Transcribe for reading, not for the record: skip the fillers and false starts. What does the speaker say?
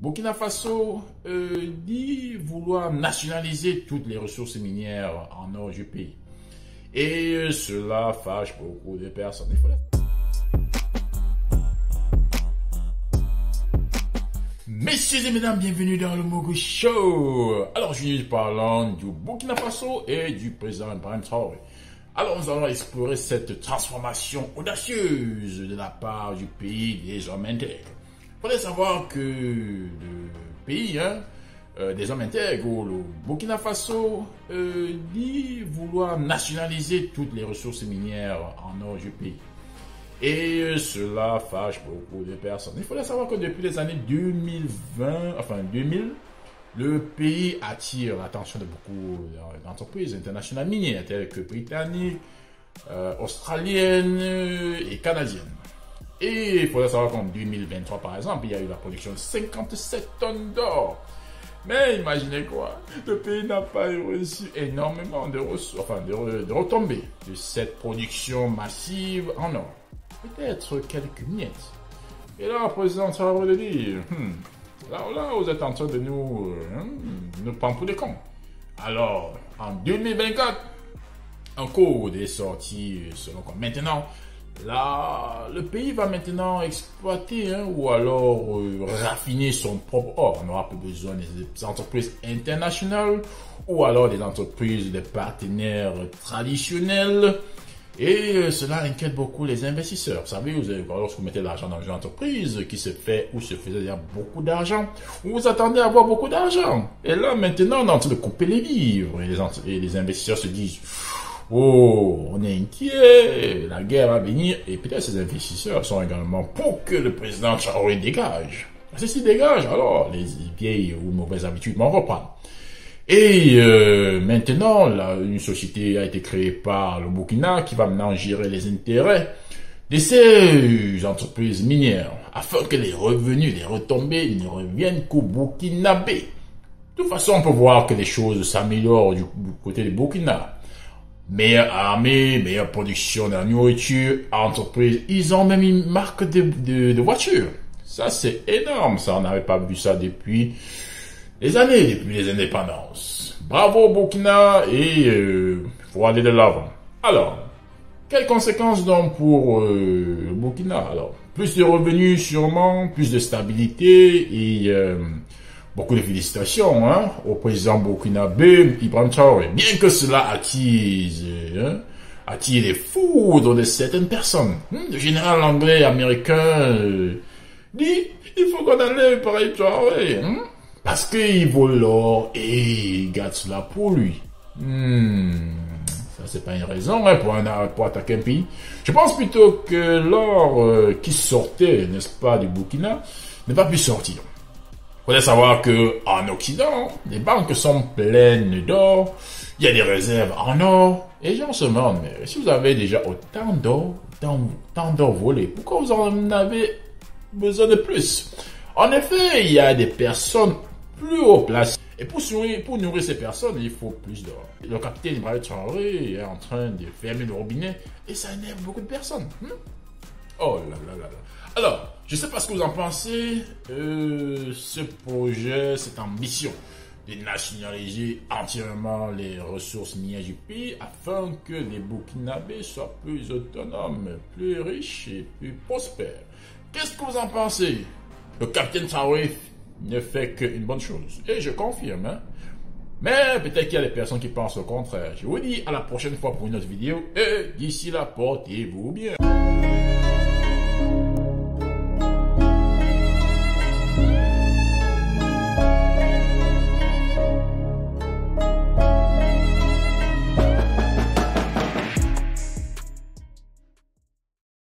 Burkina Faso dit vouloir nationaliser toutes les ressources minières en or du pays. Et cela fâche beaucoup de personnes. Messieurs et mesdames, bienvenue dans le Mogo Show. Alors, aujourd'hui, parlons du Burkina Faso et du président Ibrahim Traoré. Alors, nous allons explorer cette transformation audacieuse de la part du pays des hommes intègres. Il faudrait savoir que le pays des hommes intègres, le Burkina Faso, dit vouloir nationaliser toutes les ressources minières en or du pays. Et cela fâche beaucoup de personnes. Il faudrait savoir que depuis les années 2000, le pays attire l'attention de beaucoup d'entreprises internationales minières, telles que britanniques, australiennes et canadiennes. Et il faudrait savoir qu'en 2023, par exemple, il y a eu la production de 57 tonnes d'or. Mais imaginez quoi, le pays n'a pas reçu énormément de retombées de cette production massive en or. Peut-être quelques miettes. Et là, le président Traoré de dire, là, vous êtes en train de nous prendre pour des cons. Alors, en 2024, en cours des sorties, selon comme maintenant, là, le pays va maintenant exploiter ou alors raffiner son propre or. On n'aura plus besoin des entreprises internationales ou alors des entreprises, des partenaires traditionnels. Et cela inquiète beaucoup les investisseurs. Vous savez, lorsque vous mettez l'argent dans une entreprise qui se fait ou se faisait beaucoup d'argent, vous vous attendez à avoir beaucoup d'argent. Et là, maintenant, on est en train de couper les vivres. Et les investisseurs se disent, oh, on est inquiet, la guerre va venir. Et peut-être ces investisseurs sont également pour que le président Traoré dégage. S'il dégage, alors les vieilles ou mauvaises habitudes vont reprendre. Et maintenant, une société a été créée par le Burkina qui va maintenant gérer les intérêts de ces entreprises minières afin que les revenus, les retombées ne reviennent qu'au Burkinabé. De toute façon, on peut voir que les choses s'améliorent du côté du Burkina. Meilleure armée, meilleure production de la nourriture, entreprise, ils ont même une marque de voiture. Ça, c'est énorme. Ça, on n'avait pas vu ça depuis les indépendances. Bravo Burkina et faut aller de l'avant. Alors, quelles conséquences donc pour le Burkina? Alors, plus de revenus sûrement, plus de stabilité et beaucoup de félicitations au président burkinabé Ibrahim Traoré. Bien que cela attire les foudres de certaines personnes. Le général anglais américain dit il faut qu'on enlève Ibrahim Traoré. Parce qu'il vaut l'or et il garde cela pour lui. Ça, c'est pas une raison pour attaquer un pays. Je pense plutôt que l'or qui sortait, n'est-ce pas, du Burkina, n'est pas pu sortir. Il faudrait savoir que en Occident, les banques sont pleines d'or. Il y a des réserves en or. Et les gens se demandent, mais si vous avez déjà autant d'or, tant d'or volé, pourquoi vous en avez besoin de plus? En effet, il y a des personnes plus haut placées. Et pour nourrir ces personnes, il faut plus d'or. Le capitaine Ibrahim Traoré est en train de fermer le robinet et ça énerve beaucoup de personnes. Oh là là là là. Alors, je ne sais pas ce que vous en pensez. Ce projet, cette ambition de nationaliser entièrement les ressources minières du pays afin que les Burkinabés soient plus autonomes, plus riches et plus prospères. Qu'est-ce que vous en pensez? Le capitaine Traoré ne fait qu'une bonne chose. Et je confirme. Mais peut-être qu'il y a des personnes qui pensent au contraire. Je vous dis à la prochaine fois pour une autre vidéo. Et d'ici là, portez-vous bien.